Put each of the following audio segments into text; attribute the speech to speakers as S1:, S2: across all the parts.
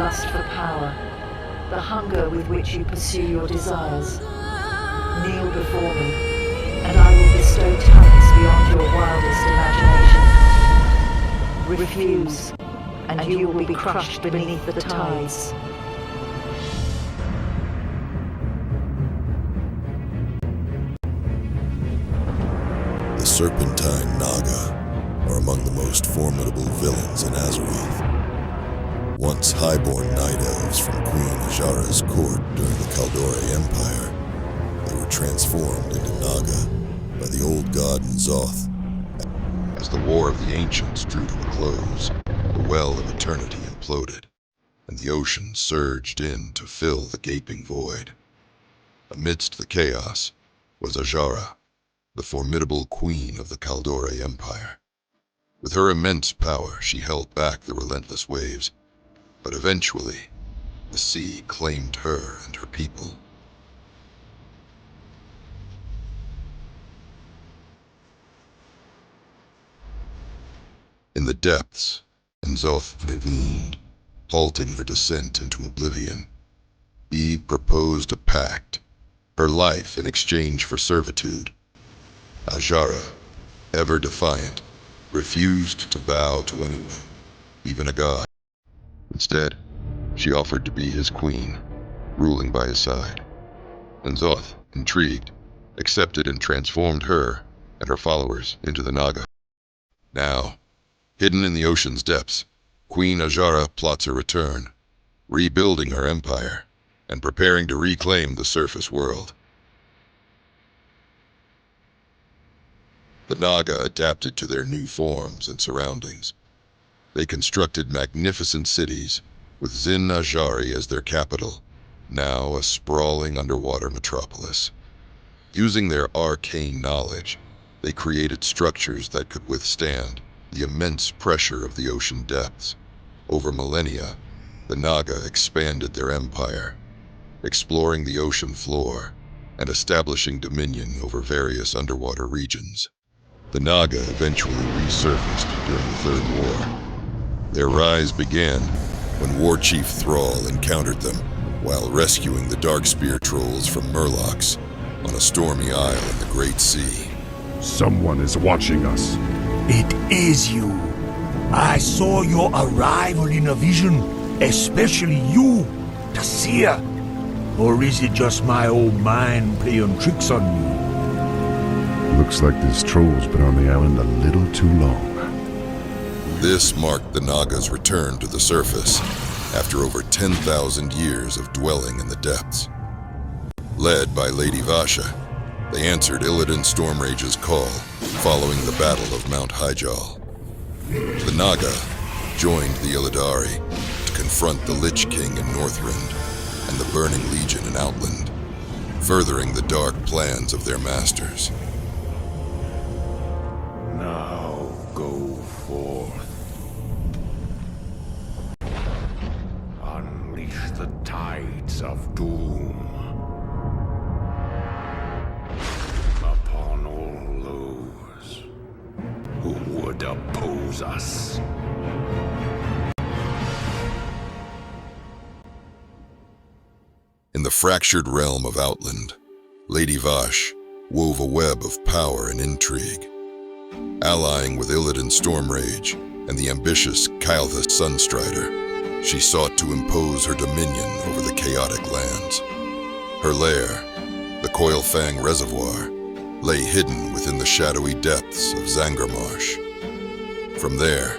S1: lust for power, the hunger with which you pursue your desires. Kneel before me, and I will bestow talents beyond your wildest imagination. Refuse, and you will be crushed beneath the tides.
S2: The Serpentine Naga are among the most formidable villains in Azeroth. Once highborn night elves from Queen Azshara's court during the Kaldora Empire, they were transformed into Naga by the old god Azeroth. As the War of the Ancients drew to a close, the Well of Eternity imploded, and the ocean surged in to fill the gaping void. Amidst the chaos was Azshara, the formidable queen of the Kaldora Empire. With her immense power, she held back the relentless waves, but eventually, the sea claimed her and her people. In the depths, Azeroth intervened, halting her descent into oblivion. He proposed a pact, her life in exchange for servitude. Azshara, ever defiant, refused to bow to anyone, even a god. Instead, she offered to be his queen, ruling by his side. Azeroth, intrigued, accepted and transformed her and her followers into the Naga. Now, hidden in the ocean's depths, Queen Azshara plots her return, rebuilding her empire and preparing to reclaim the surface world. The Naga adapted to their new forms and surroundings. They constructed magnificent cities, with Zin Azshari as their capital, now a sprawling underwater metropolis. Using their arcane knowledge, they created structures that could withstand the immense pressure of the ocean depths. Over millennia, the Naga expanded their empire, exploring the ocean floor and establishing dominion over various underwater regions. The Naga eventually resurfaced during the Third War. Their rise began when War Chief Thrall encountered them while rescuing the Darkspear trolls from Murlocs on a stormy isle in the Great Sea.
S3: Someone is watching us.
S4: It is you. I saw your arrival in a vision, especially you, the seer. Or is it just my old mind playing tricks on me?
S3: Looks like this troll's been on the island a little too long.
S2: This marked the Naga's return to the surface after over 10,000 years of dwelling in the depths. Led by Lady Vasha, they answered Illidan Stormrage's call following the Battle of Mount Hyjal. The Naga joined the Illidari to confront the Lich King in Northrend and the Burning Legion in Outland, furthering the dark plans of their masters.
S4: Now go forth. Unleash the tides of doom upon all those who would oppose us.
S2: In the fractured realm of Outland, Lady Vash wove a web of power and intrigue. Allying with Illidan Stormrage and the ambitious Kael'thas Sunstrider, she sought to impose her dominion over the chaotic lands. Her lair, the Coilfang Reservoir, lay hidden within the shadowy depths of Zangarmarsh. From there,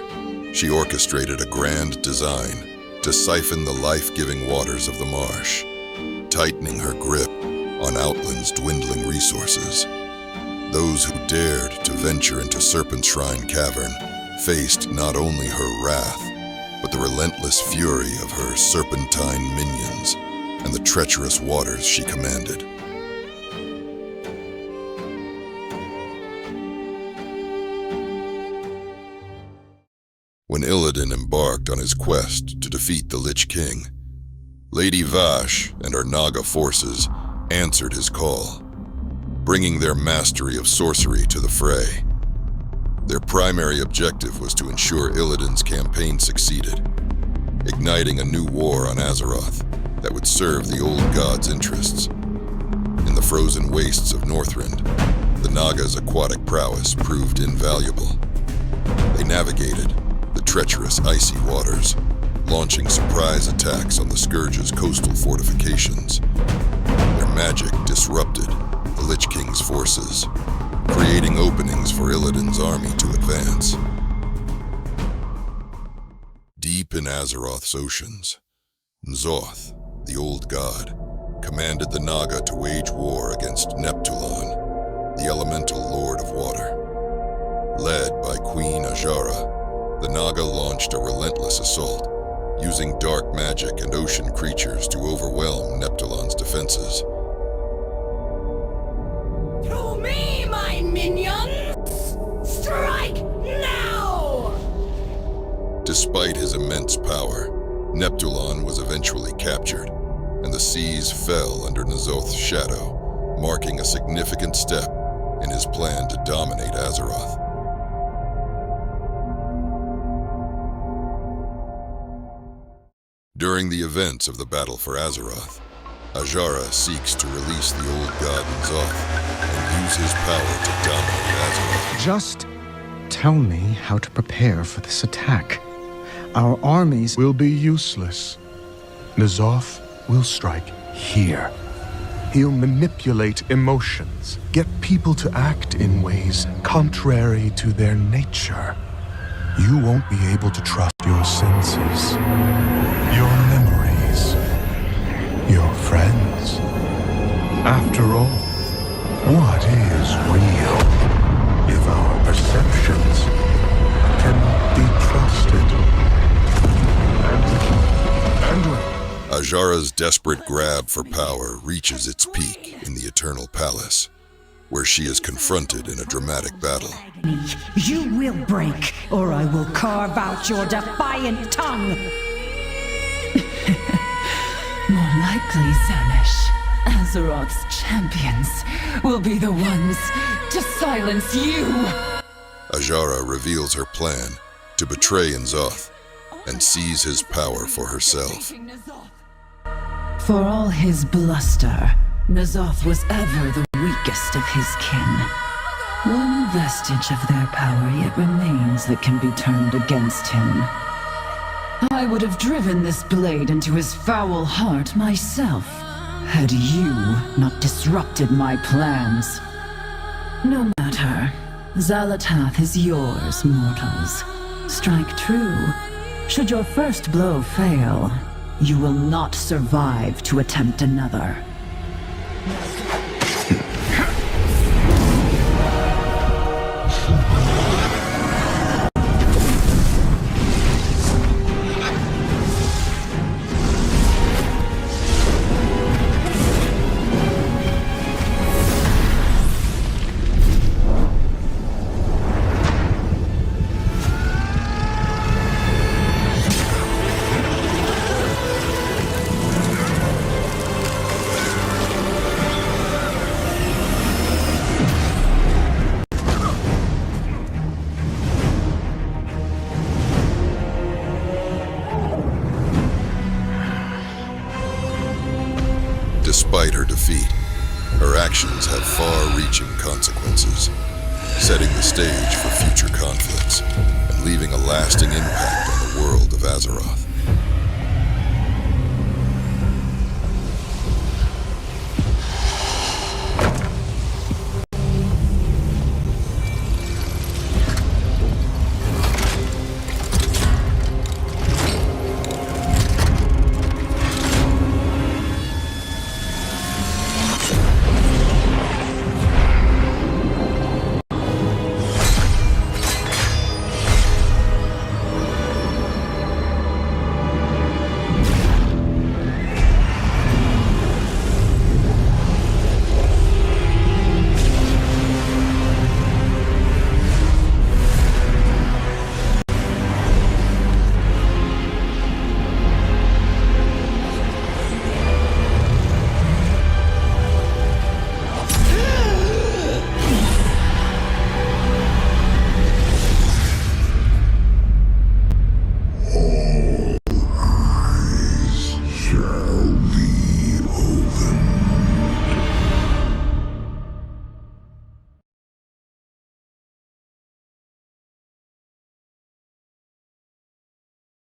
S2: she orchestrated a grand design to siphon the life-giving waters of the marsh, tightening her grip on Outland's dwindling resources. Those who dared to venture into Serpent Shrine Cavern faced not only her wrath, but the relentless fury of her serpentine minions and the treacherous waters she commanded. When Illidan embarked on his quest to defeat the Lich King, Lady Vash and her Naga forces answered his call, bringing their mastery of sorcery to the fray. Their primary objective was to ensure Illidan's campaign succeeded. igniting a new war on Azeroth that would serve the old god's interests. In the frozen wastes of Northrend, the Naga's aquatic prowess proved invaluable. They navigated the treacherous icy waters, launching surprise attacks on the Scourge's coastal fortifications. Their magic disrupted the Lich King's forces, creating openings for Illidan's army to advance. Deep in Azeroth's oceans, N'Zoth, the old god, commanded the Naga to wage war against Neptulon, the elemental lord of water. Led by Queen Azshara, the Naga launched a relentless assault, using dark magic and ocean creatures to overwhelm Neptulon's defenses.
S5: To me, my minions! Strike now!
S2: Despite his immense power, Neptulon was eventually captured, and the seas fell under N'Zoth's shadow, marking a significant step in his plan to dominate Azeroth. During the events of the Battle for Azeroth, Azshara seeks to release the old god N'Zoth and use his power to dominate Azeroth.
S6: Just tell me how to prepare for this attack. Our armies
S3: Will be useless. N'Zoth will strike here. He'll manipulate emotions, get people to act in ways contrary to their nature. You won't be able to trust your senses, your memories, your friends. After all, what is real if our perceptions cannot be trusted?
S2: Azshara's desperate grab for power reaches its peak in the Eternal Palace, where she is confronted in a dramatic battle.
S5: You will break, or I will carve out your defiant tongue!
S7: More likely, Zanish, Azeroth's champions will be the ones to silence you!
S2: Azshara reveals her plan to betray N'Zoth and seize his power for herself.
S7: For all his bluster, N'Zoth was ever the weakest of his kin. One vestige of their power yet remains that can be turned against him. I would have driven this blade into his foul heart myself, had you not disrupted my plans. No matter, Xal'atath is yours, mortals. Strike true. Should your first blow fail, you will not survive to attempt another.
S2: Despite her defeat, her actions have far-reaching consequences, setting the stage for future conflicts and leaving a lasting impact on the world of Azeroth.